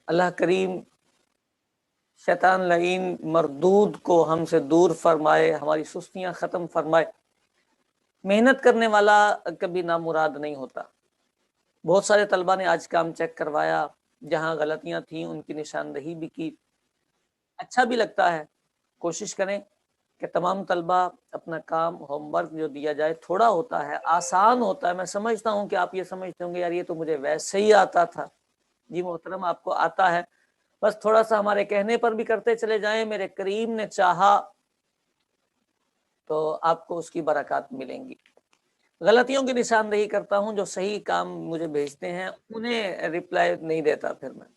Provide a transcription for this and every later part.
اللہ کریم شیطان لعین مردود کو ہم سے دور فرمائے، ہماری سستیاں ختم فرمائے۔ محنت کرنے والا کبھی نامراد نہیں ہوتا۔ بہت سارے طلبہ نے آج کام چیک کروایا، جہاں غلطیاں تھیں ان کی نشاندہی بھی کی، اچھا بھی لگتا ہے۔ کوشش کریں کہ تمام طلبہ اپنا کام ہوم ورک جو دیا جائے، تھوڑا ہوتا ہے، آسان ہوتا ہے۔ میں سمجھتا ہوں کہ آپ یہ سمجھتے ہوں گے یار یہ تو مجھے ویسے ہی آتا تھا۔ جی محترم، آپ کو آتا ہے، بس تھوڑا سا ہمارے کہنے پر بھی کرتے چلے جائیں۔ میرے کریم نے چاہا تو آپ کو اس کی برکات ملیں گی۔ غلطیوں کی نشاندہی کرتا ہوں، جو صحیح کام مجھے بھیجتے ہیں انہیں رپلائی نہیں دیتا پھر میں۔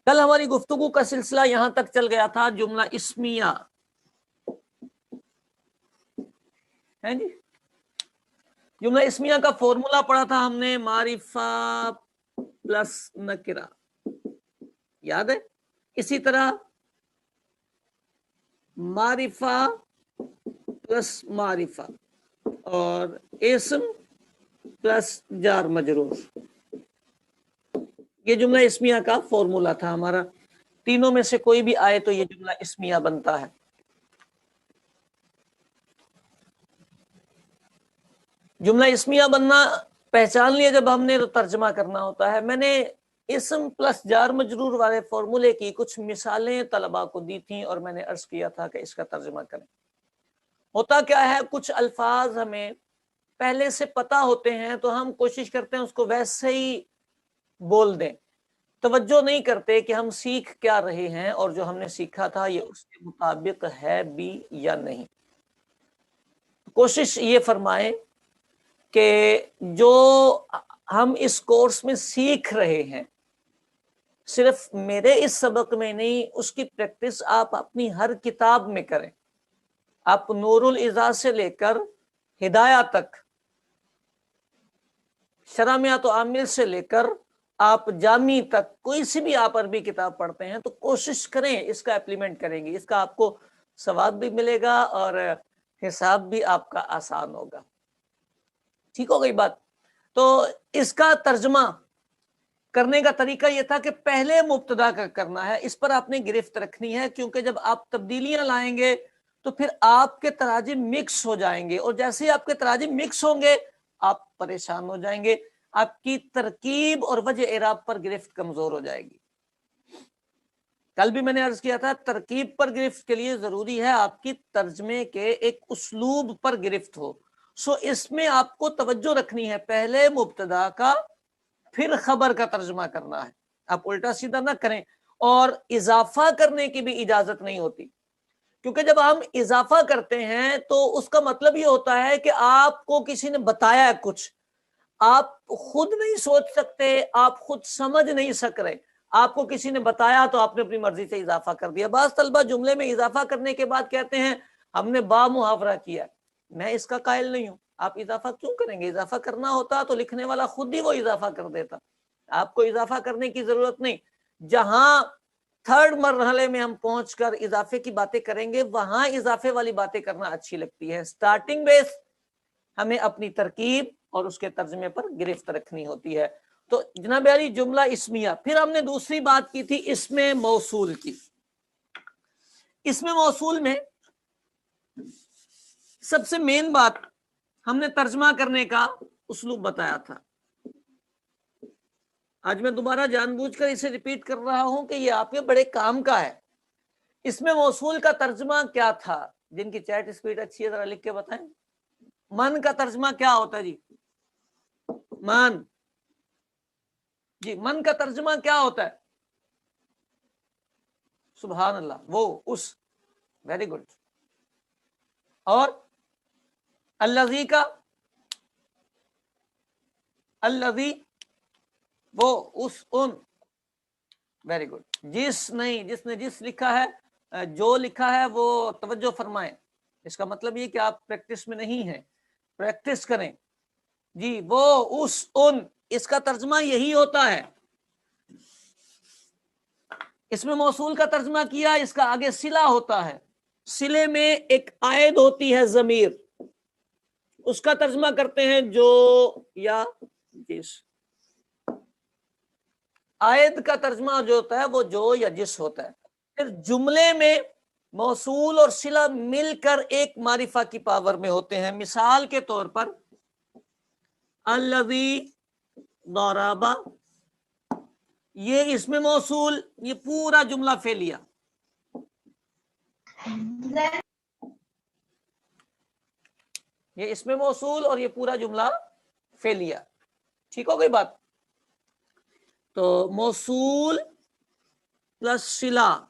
کل ہماری گفتگو کا سلسلہ یہاں تک چل گیا تھا، جملہ اسمیہ ہے جی۔ جملہ اسمیہ کا فارمولا پڑھا تھا ہم نے، معرفہ پلس نکرہ، یاد ہے؟ اسی طرح معرفہ پلس معرفہ اور اسم پلس جار مجرور، یہ جملہ اسمیہ کا فارمولا تھا ہمارا۔ تینوں میں سے کوئی بھی آئے تو یہ جملہ اسمیہ بنتا ہے۔ جملہ اسمیہ بننا پہچان لیا جب ہم نے، تو ترجمہ کرنا ہوتا ہے۔ میں نے اسم پلس جار مجرور والے فارمولے کی کچھ مثالیں طلباء کو دی تھیں اور میں نے عرض کیا تھا کہ اس کا ترجمہ کریں۔ ہوتا کیا ہے، کچھ الفاظ ہمیں پہلے سے پتہ ہوتے ہیں تو ہم کوشش کرتے ہیں اس کو ویسے ہی بول دیں، توجہ نہیں کرتے کہ ہم سیکھ کیا رہے ہیں اور جو ہم نے سیکھا تھا یہ اس کے مطابق ہے بھی یا نہیں۔ کوشش یہ فرمائیں کہ جو ہم اس کورس میں سیکھ رہے ہیں، صرف میرے اس سبق میں نہیں، اس کی پریکٹس آپ اپنی ہر کتاب میں کریں۔ آپ نور الاضاء سے لے کر ہدایہ تک، شرامعۃ عامل سے لے کر آپ جامی تک، کوئی سی بھی آپ عربی کتاب پڑھتے ہیں تو کوشش کریں اس کا اپلیمنٹ کریں گے، اس کا آپ کو ثواب بھی ملے گا اور حساب بھی آپ کا آسان ہوگا۔ ٹھیک ہو گئی بات؟ تو اس کا ترجمہ کرنے کا طریقہ یہ تھا کہ پہلے مبتدا کا کرنا ہے، اس پر آپ نے گرفت رکھنی ہے، کیونکہ جب آپ تبدیلیاں لائیں گے تو پھر آپ کے تراجم مکس ہو جائیں گے، اور جیسے ہی آپ کے تراجم مکس ہوں گے آپ پریشان ہو جائیں گے، آپ کی ترکیب اور وجہ اعراب پر گرفت کمزور ہو جائے گی۔ کل بھی میں نے عرض کیا تھا، ترکیب پر گرفت کے لیے ضروری ہے آپ کی ترجمے کے ایک اسلوب پر گرفت ہو۔ سو اس میں آپ کو توجہ رکھنی ہے، پہلے مبتدا کا پھر خبر کا ترجمہ کرنا ہے، آپ الٹا سیدھا نہ کریں۔ اور اضافہ کرنے کی بھی اجازت نہیں ہوتی، کیونکہ جب ہم اضافہ کرتے ہیں تو اس کا مطلب یہ ہوتا ہے کہ آپ کو کسی نے بتایا ہے کچھ، آپ خود نہیں سوچ سکتے، آپ خود سمجھ نہیں سک رہے، آپ کو کسی نے بتایا تو آپ نے اپنی مرضی سے اضافہ کر دیا۔ بعض طلبہ جملے میں اضافہ کرنے کے بعد کہتے ہیں ہم نے با محاورہ کیا، میں اس کا قائل نہیں ہوں۔ آپ اضافہ کیوں کریں گے؟ اضافہ کرنا ہوتا تو لکھنے والا خود ہی وہ اضافہ کر دیتا، آپ کو اضافہ کرنے کی ضرورت نہیں۔ جہاں تھرڈ مرحلے میں ہم پہنچ کر اضافے کی باتیں کریں گے وہاں اضافے والی باتیں کرنا اچھی لگتی ہے۔ سٹارٹنگ بیس ہمیں اپنی ترکیب اور اس کے ترجمے پر گرفت رکھنی ہوتی ہے۔ تو جناب علی، جملہ اسمیہ۔ پھر ہم نے دوسری بات کی تھی اسم موصول کی۔ اسم موصول میں سب سے مین بات ہم نے ترجمہ کرنے کا اسلوب بتایا تھا۔ آج میں دوبارہ جان بوجھ کر اسے ریپیٹ کر رہا ہوں کہ یہ آپ کے بڑے کام کا ہے۔ اسم موصول کا ترجمہ کیا تھا؟ جن کی چیٹ اسپیڈ اچھی ہے ذرا لکھ کے بتائیں۔ من کا ترجمہ کیا ہوتا ہے جی؟ من، جی من کا ترجمہ کیا ہوتا ہے؟ سبحان اللہ، وہ، اس، ویری گڈ۔ اور الذی کا، الذی، وہ، اس، ان، ویری گڈ۔ جس نہیں، جس نے جس لکھا ہے، جو لکھا ہے وہ توجہ فرمائیں، اس کا مطلب یہ کہ آپ پریکٹس میں نہیں ہیں، پریکٹس کریں۔ جی وہ، اس، ان، اس کا ترجمہ یہی ہوتا ہے۔ اس میں موصول کا ترجمہ کیا، اس کا آگے صلہ ہوتا ہے، صلے میں ایک عائد ہوتی ہے ضمیر، اس کا ترجمہ کرتے ہیں جو یا جس۔ آید کا ترجمہ جو ہوتا ہے وہ جو یا جس ہوتا ہے. پھر جملے میں موصول اور صلہ مل کر ایک معرفہ کی پاور میں ہوتے ہیں. مثال کے طور پر الذی ضربا، یہ اس میں موصول، یہ پورا جملہ فعلیہ. یہ اس میں موصول اور یہ پورا جملہ فعلیہ. ٹھیک ہو گئی بات؟ تو موصول پلس صلہ،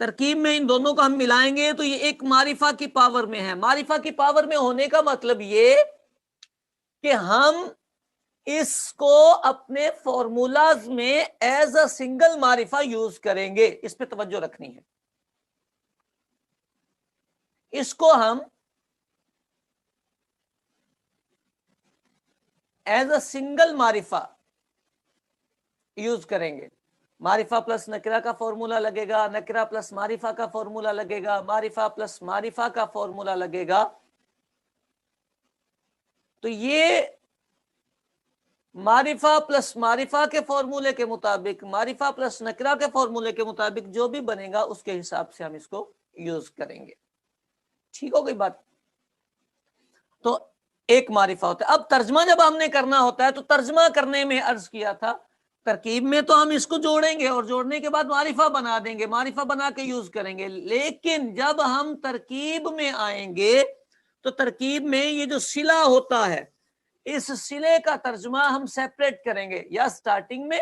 ترکیب میں ان دونوں کو ہم ملائیں گے تو یہ ایک معرفہ کی پاور میں ہے. معرفہ کی پاور میں ہونے کا مطلب یہ کہ ہم اس کو اپنے فارمولاز میں ایز اے سنگل معرفہ یوز کریں گے. اس پہ توجہ رکھنی ہے. اس کو ہم ایز اے سنگل معرفہ یوز کریں گے. معرفہ پلس نکرہ کا فارمولا لگے گا، نکرہ پلس معرفہ کا فارمولا لگے گا، معرفہ پلس معرفہ کا فارمولا لگے گا. تو یہ معرفہ پلس معرفہ کے فارمولے کے مطابق، معرفہ پلس نکرہ کے فارمولے کے مطابق جو بھی بنے گا اس کے حساب سے ہم اس کو یوز کریں گے. ٹھیک ہو گئی بات؟ تو ایک معرفہ ہوتا ہے. اب ترجمہ جب ہم نے کرنا ہوتا ہے تو ترجمہ کرنے میں عرض کیا تھا ترکیب میں تو ہم اس کو جوڑیں گے اور جوڑنے کے بعد معرفہ بنا دیں گے، معرفہ بنا کے یوز کریں گے. لیکن جب ہم ترکیب میں آئیں گے تو ترکیب میں یہ جو صلہ ہوتا ہے، اس صلے کا ترجمہ ہم سیپریٹ کریں گے، یا سٹارٹنگ میں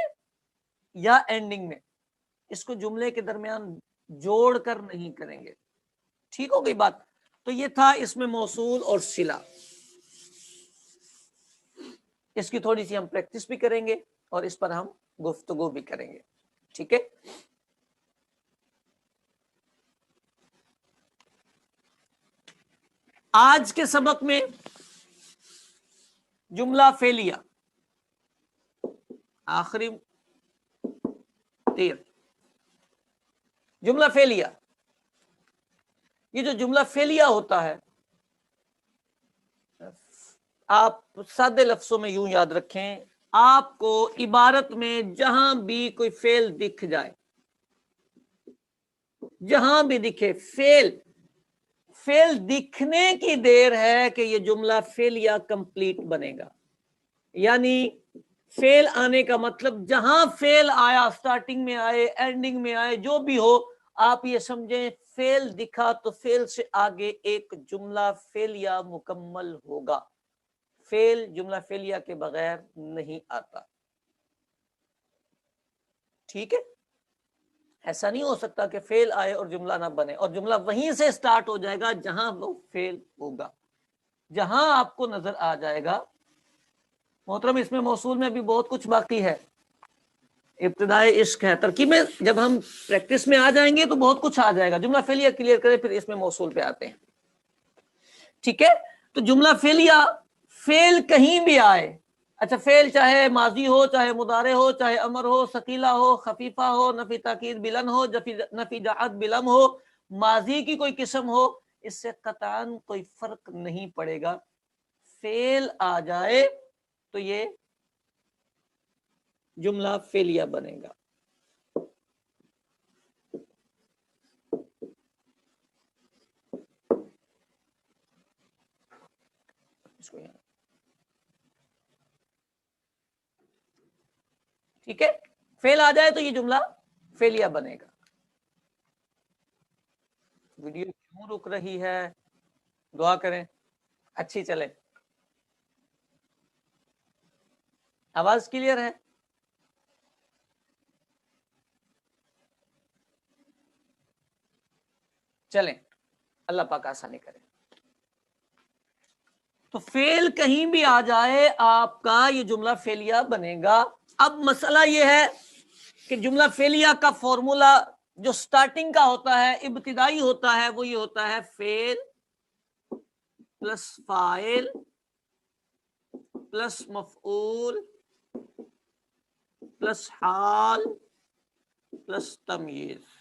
یا اینڈنگ میں. اس کو جملے کے درمیان جوڑ کر نہیں کریں گے. ٹھیک ہو گئی بات؟ تو یہ تھا اس میں موصول اور صلہ. اس کی تھوڑی سی ہم پریکٹس بھی کریں گے اور اس پر ہم گفتگو بھی کریں گے. ٹھیک ہے؟ آج کے سبق میں جملہ فعلیہ، آخری تیر جملہ فعلیہ. یہ جو جملہ فعلیہ ہوتا ہے، آپ سادے لفظوں میں یوں یاد رکھیں، آپ کو عبارت میں جہاں بھی کوئی فعل دکھ جائے، جہاں بھی دکھے فعل دکھنے کی دیر ہے کہ یہ جملہ فعلیہ کمپلیٹ بنے گا. یعنی فعل آنے کا مطلب جہاں فعل آیا، سٹارٹنگ میں آئے، اینڈنگ میں آئے، جو بھی ہو، آپ یہ سمجھیں فعل دکھا تو فعل سے آگے ایک جملہ فعلیہ مکمل ہوگا. فعل جملہ فعلیہ کے بغیر نہیں آتا. ٹھیک ہے؟ ایسا نہیں ہو سکتا کہ فعل آئے اور جملہ نہ بنے، اور جملہ وہیں سے سٹارٹ ہو جائے گا جہاں وہ فعل ہوگا. جہاں آپ کو نظر آ جائے گا. محترم، اس میں موصول میں بھی بہت کچھ باقی ہے. ابتدائی عشق ہے. ترکیب میں جب ہم پریکٹس میں آ جائیں گے تو بہت کچھ آ جائے گا. جملہ فعلیہ کلیئر کرے پھر اس میں موصول پہ آتے ہیں. ٹھیک ہے؟ تو جملہ فعلیہ، فعل کہیں بھی آئے، اچھا فعل چاہے ماضی ہو، چاہے مضارع ہو، چاہے امر ہو، ثقیلہ ہو، خفیفہ ہو، نفی تاکید بلن ہو، نفی جہت بلم ہو، ماضی کی کوئی قسم ہو، اس سے قطعاً کوئی فرق نہیں پڑے گا. فعل آ جائے تو یہ جملہ فعلیہ بنے گا. اس کو یہاں ٹھیک ہے؟ فعل آ جائے تو یہ جملہ فعلیہ بنے گا. ویڈیو کیوں رک رہی ہے؟ دعا کریں اچھی چلے. آواز کلیئر ہے؟ چلیں، اللہ پاک آسانی کرے. تو فعل کہیں بھی آ جائے آپ کا یہ جملہ فعلیہ بنے گا. اب مسئلہ یہ ہے کہ جملہ فعلیہ کا فارمولا جو سٹارٹنگ کا ہوتا ہے، ابتدائی ہوتا ہے، وہ یہ ہوتا ہے فعل پلس فاعل پلس مفعول پلس حال پلس تمییز.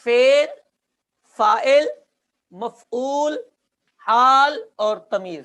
فعل، فاعل، مفعول، حال اور تمیز،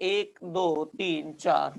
1 2 3 4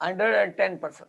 110%।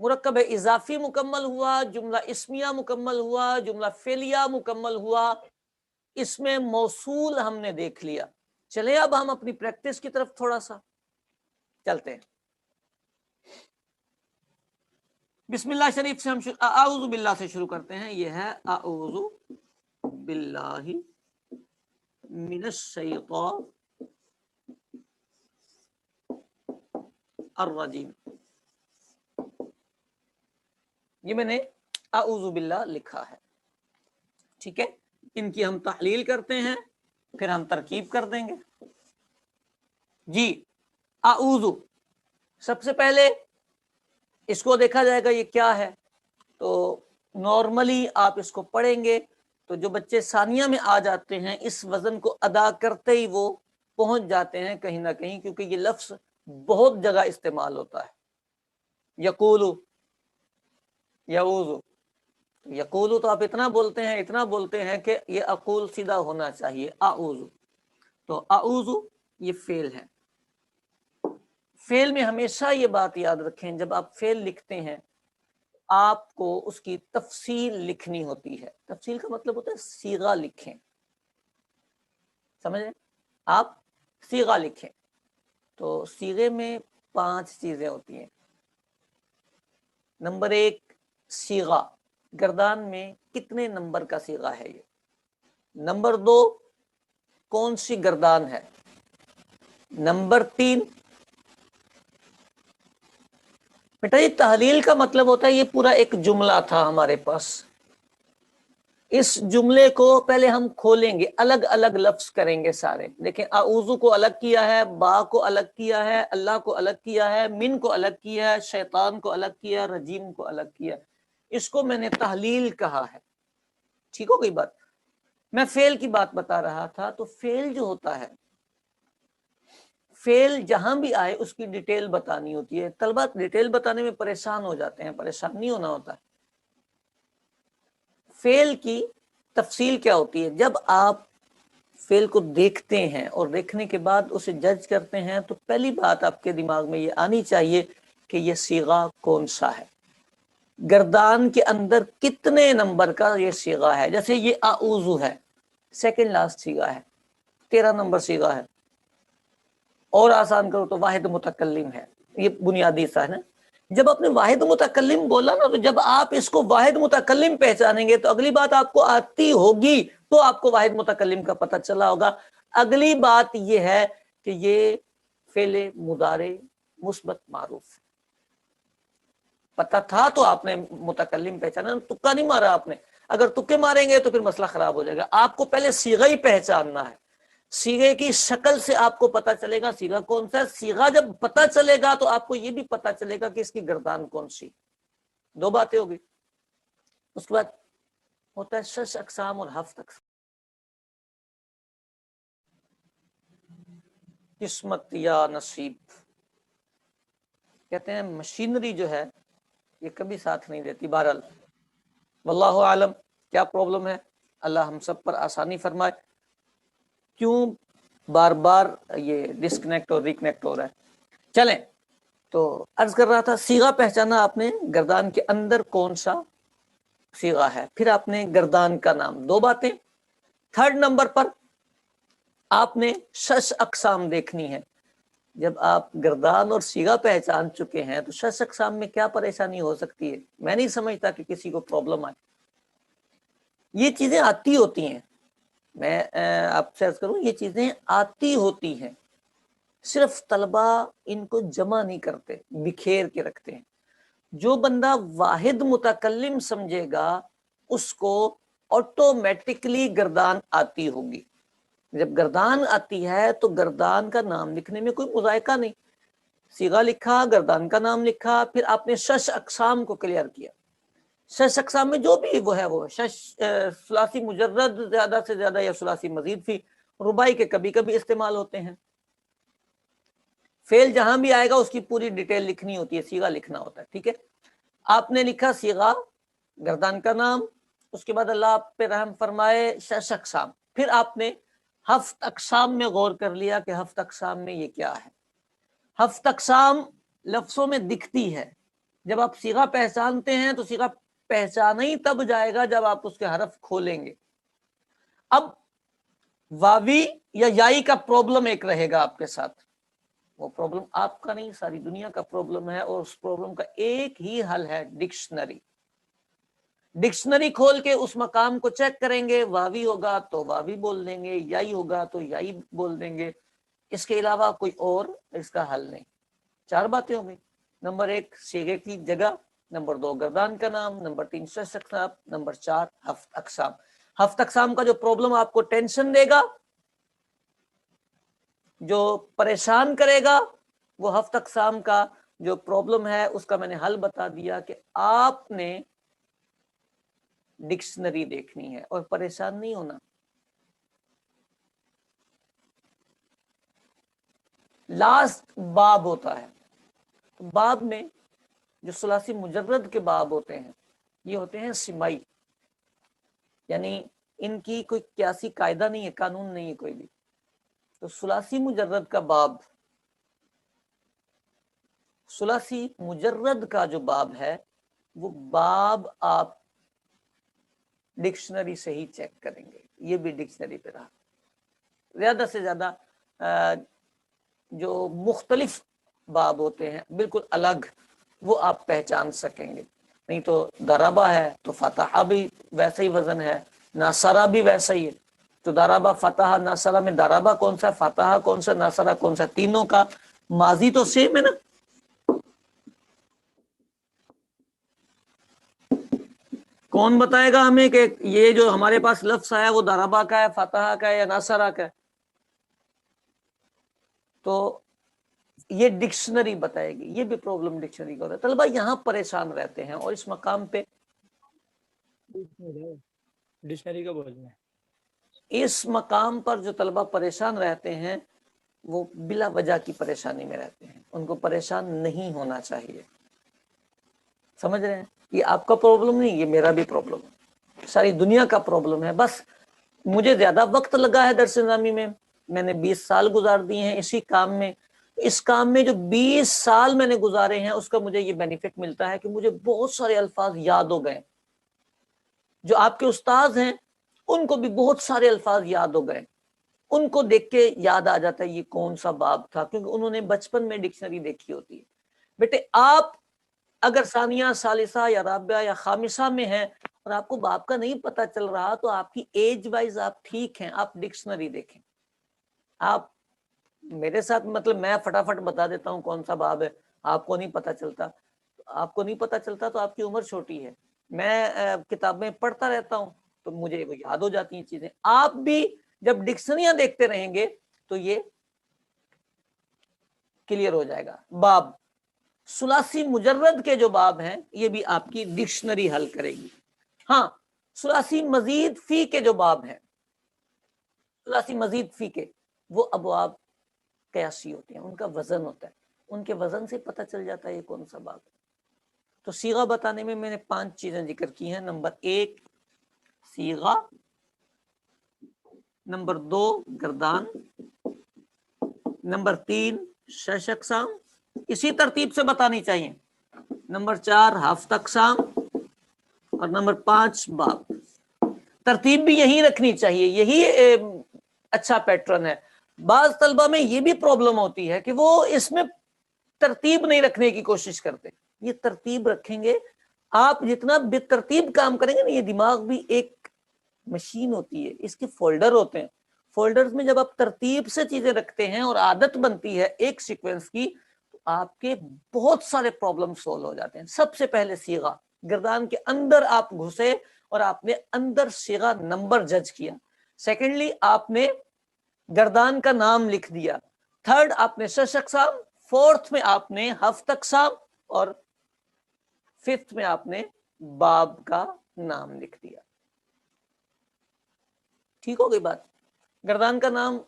مرکب اضافی مکمل ہوا، جملہ اسمیہ مکمل ہوا، جملہ فعلیہ مکمل ہوا، اس میں موصول ہم نے دیکھ لیا۔ چلے اب ہم اپنی پریکٹس کی طرف تھوڑا سا چلتے ہیں۔ بسم اللہ شریف سے ہم اعوذ باللہ سے شروع کرتے ہیں۔ یہ ہے اعوذ باللہ من الشیطان الرجیم۔ یہ میں نے اعوذ باللہ لکھا ہے، ٹھیک ہے۔ ان کی ہم تحلیل کرتے ہیں، پھر ہم ترکیب کر دیں گے۔ جی اعوذ، سب سے پہلے اس کو دیکھا جائے گا یہ کیا ہے، تو نارملی آپ اس کو پڑھیں گے تو جو بچے ثانیہ میں آ جاتے ہیں اس وزن کو ادا کرتے ہی وہ پہنچ جاتے ہیں کہیں نہ کہیں، کیونکہ یہ لفظ بہت جگہ استعمال ہوتا ہے۔ یقول، یعوذ، یقول تو آپ اتنا بولتے ہیں کہ یہ اقول سیدھا ہونا چاہیے، اعوذ۔ تو اعوذ یہ فعل ہے۔ فعل میں ہمیشہ یہ بات یاد رکھیں، جب آپ فعل لکھتے ہیں آپ کو اس کی تفصیل لکھنی ہوتی ہے۔ تفصیل کا مطلب ہوتا ہے صیغہ لکھیں، سمجھیں؟ آپ صیغہ لکھیں تو صیغے میں 5 چیزیں ہوتی ہیں۔ نمبر 1 صیغہ، گردان میں کتنے نمبر کا صیغہ ہے یہ۔ نمبر 2 کون سی گردان ہے۔ نمبر 3 بیٹا یہ تحلیل کا مطلب ہوتا ہے یہ پورا ایک جملہ تھا ہمارے پاس، اس جملے کو پہلے ہم کھولیں گے، الگ الگ لفظ کریں گے سارے۔ دیکھیں اعوذ کو الگ کیا ہے، با کو الگ کیا ہے، اللہ کو الگ کیا ہے، من کو الگ کیا ہے، شیطان کو الگ کیا ہے، رجیم کو الگ کیا ہے۔ اس کو میں نے تحلیل کہا ہے، ٹھیک ہو گئی بات۔ میں فعل کی بات بتا رہا تھا، تو فعل جو ہوتا ہے، فعل جہاں بھی آئے اس کی ڈیٹیل بتانی ہوتی ہے۔ طلبہ ڈیٹیل بتانے میں پریشان ہو جاتے ہیں، پریشان نہیں ہونا ہوتا ہے۔ فعل کی تفصیل کیا ہوتی ہے، جب آپ فعل کو دیکھتے ہیں اور دیکھنے کے بعد اسے جج کرتے ہیں تو پہلی بات آپ کے دماغ میں یہ آنی چاہیے کہ یہ صیغہ کون سا ہے، گردان کے اندر کتنے نمبر کا یہ صیغہ ہے۔ جیسے یہ اعوذ ہے، سیکنڈ لاسٹ صیغہ ہے، 13 نمبر صیغہ ہے، اور آسان کرو تو واحد متکلم ہے، یہ بنیادی سا ہے نا۔ جب آپ نے واحد متکلم بولا نا، تو جب آپ اس کو واحد متکلم پہچانیں گے تو اگلی بات آپ کو آتی ہوگی تو آپ کو واحد متکلم کا پتہ چلا ہوگا۔ اگلی بات یہ ہے کہ یہ فعل مضارع مثبت معروف ہے، پتہ تھا تو آپ نے متکلم پہچانا، تکا نہیں مارا آپ نے۔ اگر تکے ماریں گے تو پھر مسئلہ خراب ہو جائے گا۔ آپ کو پہلے صیغہ ہی پہچاننا ہے، صیغے کی شکل سے آپ کو پتا چلے گا صیغہ کون سا ہے۔ صیغہ جب پتا چلے گا تو آپ کو یہ بھی پتا چلے گا کہ اس کی گردان کون سی۔ 2 باتیں ہوگی۔ اس کے بعد ہوتا ہے 6 اقسام اور 7 اقسام۔ قسمت یا نصیب، کہتے ہیں مشینری جو ہے یہ کبھی ساتھ نہیں دیتی۔ بہرحال واللہ عالم کیا پرابلم ہے، اللہ ہم سب پر آسانی فرمائے۔ کیوں بار بار یہ ڈسکنیکٹ اور ریکنیکٹ ہو رہا ہے۔ چلیں، تو عرض کر رہا تھا صیغہ پہچانا آپ نے، گردان کے اندر کون سا صیغہ ہے، پھر آپ نے گردان کا نام۔ 2 باتیں۔ 3rd نمبر پر آپ نے 6 اقسام دیکھنی ہے۔ جب آپ گردان اور صیغہ پہچان چکے ہیں تو 6 اقسام میں کیا پریشانی ہو سکتی ہے؟ میں نہیں سمجھتا کہ کسی کو پرابلم آئے، یہ چیزیں آتی ہوتی ہیں۔ میں آپ سے عرض کروں یہ چیزیں آتی ہوتی ہیں، صرف طلبہ ان کو جمع نہیں کرتے، بکھیر کے رکھتے ہیں۔ جو بندہ واحد متکلم سمجھے گا اس کو آٹومیٹکلی گردان آتی ہوگی۔ جب گردان آتی ہے تو گردان کا نام لکھنے میں کوئی مذائقہ نہیں، صیغہ لکھا، گردان کا نام لکھا، پھر آپ نے 6 اقسام کو کلیئر کیا۔ 6 اقسام میں جو بھی وہ ہے، وہ 6 ثلاثی مجرد زیادہ سے زیادہ یا ثلاثی مزید فی، رباعی کے کبھی کبھی استعمال ہوتے ہیں۔ فعل جہاں بھی آئے گا اس کی پوری ڈیٹیل لکھنی ہوتی ہے، صیغہ لکھنا ہوتا ہے، ٹھیک ہے۔ آپ نے لکھا صیغہ، گردان کا نام، اس کے بعد اللہ آپ پہ رحم فرمائے 6 اقسام۔ پھر آپ نے 7 اقسام میں غور کر لیا کہ 7 اقسام میں یہ کیا ہے۔ 7 اقسام لفظوں میں دکھتی ہے جب آپ صیغہ پہچانتے ہیں تو صیغہ پہچانا ہی تب جائے گا جب آپ اس کے حرف کھولیں گے. اب واوی یا یائی کا پرابلم ایک رہے گا آپ کے ساتھ. وہ پرابلم آپ کا نہیں، ساری دنیا کا پرابلم ہے، اور اس پرابلم کا ایک ہی حل ہے، ڈکشنری. ڈکشنری کھول کے اس مقام کو چیک کریں گے، واوی ہوگا تو واوی بول دیں گے، یائی ہوگا تو یائی بول دیں گے. اس کے علاوہ کوئی اور اس کا حل نہیں. 4 باتیں ہو گئی. نمبر 1 صیغے کی جگہ، نمبر 2 گردان کا نام، نمبر 3 شش اقسام، نمبر 4 ہفت اقسام. ہفت اقسام کا جو پرابلم آپ کو ٹینشن دے گا، جو پریشان کرے گا، وہ ہفت اقسام کا جو پرابلم ہے اس کا میں نے حل بتا دیا کہ آپ نے ڈکشنری دیکھنی ہے اور پریشان نہیں ہونا. لاسٹ باب ہوتا ہے. باب میں جو ثلاثی مجرد کے باب ہوتے ہیں یہ ہوتے ہیں سمائی، یعنی ان کی کوئی قیاسی قاعدہ نہیں ہے، قانون نہیں ہے کوئی بھی. تو ثلاثی مجرد کا باب، ثلاثی مجرد کا جو باب ہے وہ باب آپ ڈکشنری سے ہی چیک کریں گے. یہ بھی ڈکشنری پہ رہا. زیادہ سے زیادہ جو مختلف باب ہوتے ہیں بالکل الگ، وہ آپ پہچان سکیں گے. نہیں تو ضربہ ہے تو فتح بھی ویسا ہی وزن ہے، ناصرہ بھی ویسا ہی ہے. تو ضربہ فتح ناصرہ میں ضربہ کون سا، فتح کون سا، ناصرہ کون سا، تینوں کا ماضی تو سیم ہے نا. کون بتائے گا ہمیں کہ یہ جو ہمارے پاس لفظ آیا وہ ضربہ کا ہے، فتح کا ہے یا ناصرہ کا ہے؟ تو یہ ڈکشنری بتائے گی. یہ بھی پرابلم ڈکشنری کا ہوتا ہے. طلبہ یہاں پریشان رہتے ہیں اور اس مقام پہ ڈکشنری کا بولنا ہے. اس مقام پر جو طلبہ پریشان رہتے ہیں وہ بلا وجہ کی پریشانی میں رہتے ہیں. ان کو پریشان نہیں ہونا چاہیے. سمجھ رہے ہیں؟ یہ آپ کا پرابلم نہیں، یہ میرا بھی پرابلم ہے، ساری دنیا کا پرابلم ہے. بس مجھے زیادہ وقت لگا ہے درس نظامی میں نے 20 سال گزار دیے ہیں اسی کام میں. اس کام میں جو 20 سال میں نے گزارے ہیں اس کا مجھے یہ بینیفٹ ملتا ہے کہ مجھے بہت سارے الفاظ یاد ہو گئے. جو آپ کے استاذ ہیں ان کو بھی بہت سارے الفاظ یاد ہو گئے. ان کو دیکھ کے یاد آ جاتا ہے یہ کون سا باب تھا، کیونکہ انہوں نے بچپن میں ڈکشنری دیکھی ہوتی ہے. بیٹے آپ اگر ثانیہ ثالثہ یا رابعہ یا خامسہ میں ہیں اور آپ کو باب کا نہیں پتا چل رہا تو آپ کی ایج وائز آپ ٹھیک ہیں، آپ ڈکشنری دیکھیں. آپ میرے ساتھ مطلب میں فٹافٹ بتا دیتا ہوں کون سا باب ہے، آپ کو نہیں پتا چلتا. آپ کو نہیں پتا چلتا تو آپ کی عمر چھوٹی ہے. میں کتابیں پڑھتا رہتا ہوں تو مجھے وہ یاد ہو جاتی ہیں چیزیں. آپ بھی جب ڈکشنریاں دیکھتے رہیں گے تو یہ کلیئر ہو جائے گا. باب ثلاثی مجرد کے جو باب ہیں یہ بھی آپ کی ڈکشنری حل کرے گی. ہاں ثلاثی مزید فی کے جو باب ہیں، ثلاثی مزید فی کے وہ ابواب قیاسی ہوتے ہیں، ان کا وزن ہوتا ہے، ان کے وزن سے پتہ چل جاتا ہے یہ کون سا باب ہے. تو صیغہ بتانے میں میں نے 5 چیزیں ذکر کی ہیں. نمبر 1 صیغہ، نمبر 2 گردان، نمبر 3 شش اقسام، اسی ترتیب سے بتانی چاہیے. نمبر 4 ہفت اقسام، اور نمبر 5 باب. ترتیب بھی یہی رکھنی چاہیے، یہی اچھا پیٹرن ہے. بعض طلبہ میں یہ بھی پرابلم ہوتی ہے کہ وہ اس میں ترتیب نہیں رکھنے کی کوشش کرتے. یہ ترتیب رکھیں گے. آپ جتنا بے ترتیب کام کریں گے نا، یہ دماغ بھی ایک مشین ہوتی ہے، اس کے فولڈر ہوتے ہیں. فولڈرز میں جب آپ ترتیب سے چیزیں رکھتے ہیں اور عادت بنتی ہے ایک سیکوینس کی تو آپ کے بہت سارے پرابلم سولو ہو جاتے ہیں. سب سے پہلے صیغہ، گردان کے اندر آپ گھسے اور آپ نے اندر صیغہ نمبر جج کیا. سیکنڈلی آپ نے گردان کا نام لکھ دیا. تھرڈ آپ نے شش اقسام، فورتھ میں آپ نے ہفت اقسام، اور ففتھ میں آپ نے باب کا نام لکھ دیا. ٹھیک ہو گئی بات؟ گردان کا نام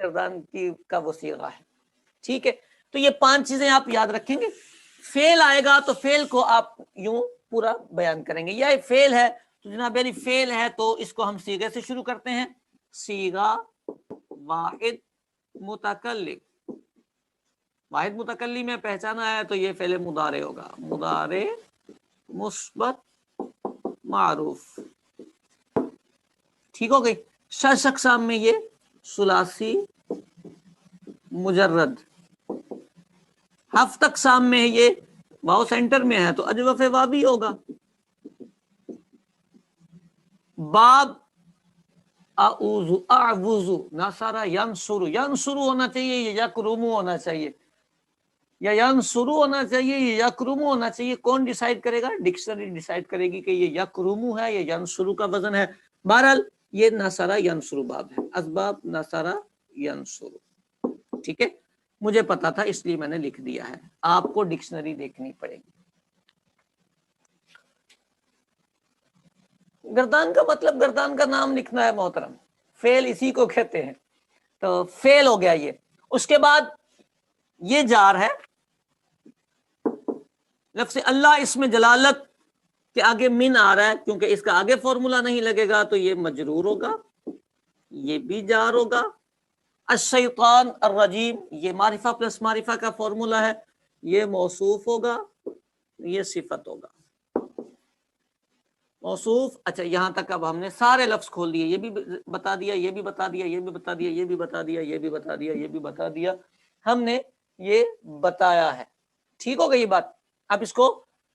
گردان کی کا وہ صیغہ ہے. ٹھیک ہے، تو یہ 5 چیزیں آپ یاد رکھیں گے. فعل آئے گا تو فعل کو آپ یوں پورا بیان کریں گے. یہ فعل ہے تو جناب یعنی فعل ہے تو اس کو ہم صیغے سے شروع کرتے ہیں. صیغہ واحد متکلم. واحد متکلم میں پہچانا ہے تو یہ فعل مضارع ہوگا، مضارع مثبت معروف، ٹھیک ہو گئی۔ 6 اقسام میں یہ ثلاثی مجرد، 7 اقسام میں یہ واو سینٹر میں ہے تو اجوف وابی ہوگا۔ باب اعوذ اعوذ نصر ینصر، ینصر ہونا چاہیے یا یکرم ہونا چاہیے، یا ینصر ہونا چاہیے یا یکرم ہونا چاہیے، کون ڈیسائیڈ کرے گا؟ ڈکشنری ڈیسائیڈ کرے گی کہ یہ یکرم ہے یا ینصر کا وزن ہے۔ بہرحال یہ نصر ینصر باب ہے، اسباب نصر ینصر، ٹھیک ہے، مجھے پتا تھا اس لیے میں نے لکھ دیا ہے، آپ کو ڈکشنری دیکھنی پڑے گی۔ گردان کا مطلب گردان کا نام لکھنا ہے محترم، فعل اسی کو کہتے ہیں، تو فعل ہو گیا یہ۔ اس کے بعد یہ جار ہے، لفظ اللہ اس میں جلالت کے آگے من آ رہا ہے، کیونکہ اس کا آگے فارمولا نہیں لگے گا تو یہ مجرور ہوگا، یہ بھی جار ہوگا۔ الشیطان الرجیم یہ معرفہ پلس معرفہ کا فارمولا ہے، یہ موصوف ہوگا، یہ صفت ہوگا۔ موصوف، اچھا یہاں تک اب ہم نے سارے لفظ کھول دیے، یہ بھی بتا دیا، یہ بھی بتا دیا، یہ بھی بتا دیا، یہ بھی بتا دیا، یہ بھی بتا دیا، یہ بھی بتا دیا، ہم نے یہ بتایا ہے، ٹھیک ہو گئی یہ بات۔ اب اس کو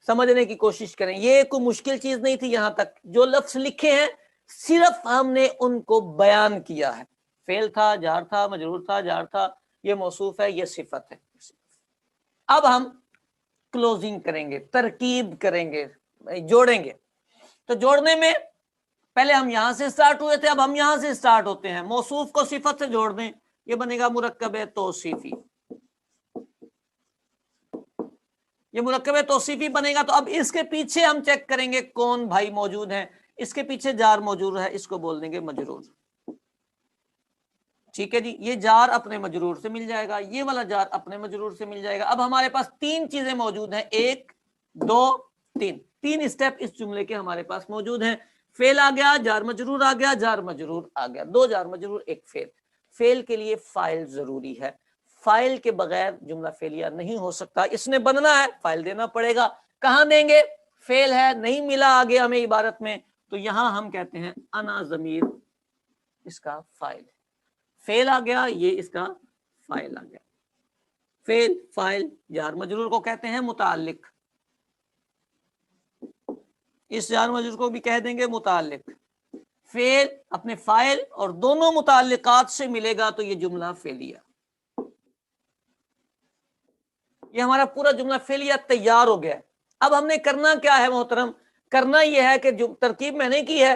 سمجھنے کی کوشش کریں، یہ کوئی مشکل چیز نہیں تھی، یہاں تک جو لفظ لکھے ہیں صرف ہم نے ان کو بیان کیا ہے، فعل تھا، جار تھا، مجرور تھا، جار تھا، یہ موصوف ہے، یہ صفت ہے۔ اب ہم کلوزنگ کریں گے، ترکیب کریں گے، جوڑیں گے۔ تو جوڑنے میں پہلے ہم یہاں سے سٹارٹ ہوئے تھے، اب ہم یہاں سے سٹارٹ ہوتے ہیں، موصوف کو صفت سے جوڑ دیں، یہ بنے گا مرکب توصیفی، یہ مرکب توصیفی بنے گا۔ تو اب اس کے پیچھے ہم چیک کریں گے کون بھائی موجود ہیں، اس کے پیچھے جار موجود ہے، اس کو بول دیں گے مجرور، ٹھیک ہے جی۔ یہ جار اپنے مجرور سے مل جائے گا، یہ والا جار اپنے مجرور سے مل جائے گا۔ اب ہمارے پاس 3 چیزیں موجود ہیں، 1 2 3، 3 اسٹیپ اس جملے کے ہمارے پاس موجود ہیں۔ فعل آ گیا، جار مجرور آ گیا، جار مجرور آ گیا، 2 جار مجرور 1 فعل۔ فعل کے لیے فاعل ضروری ہے، فاعل کے بغیر جملہ فعلیہ نہیں ہو سکتا، اس نے بننا ہے فاعل دینا پڑے گا۔ کہاں دیں گے؟ فعل ہے، نہیں ملا آگے ہمیں عبارت میں، تو یہاں ہم کہتے ہیں انا ضمیر اس کا فاعل ہے، فعل آ گیا، یہ اس کا فاعل آ گیا۔ فعل، فاعل، جار مجرور کو کہتے ہیں متعلق، اس جار مجرور کو بھی کہہ دیں گے متعلق۔ فعل اپنے فاعل اور دونوں متعلقات سے ملے گا تو یہ جملہ فعلیہ، یہ ہمارا پورا جملہ فعلیہ تیار ہو گیا۔ اب ہم نے کرنا کیا ہے محترم؟ کرنا یہ ہے کہ جو ترکیب میں نے کی ہے،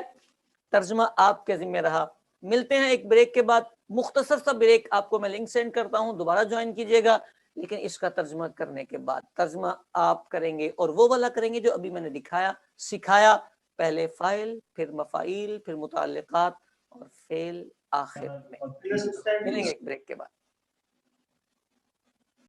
ترجمہ آپ کے ذمہ رہا۔ ملتے ہیں ایک بریک کے بعد، مختصر سا بریک، آپ کو میں لنک سینڈ کرتا ہوں، دوبارہ جوائن کیجئے گا، لیکن اس کا ترجمہ کرنے کے بعد ترجمہ آپ کریں گے اور وہ والا کریں گے جو ابھی میں نے دکھایا، سکھایا، پہلے فاعل، پھر مفاعیل، پھر متعلقات اور فعل آخر میں۔ ملیں گے ایک بریک کے بعد۔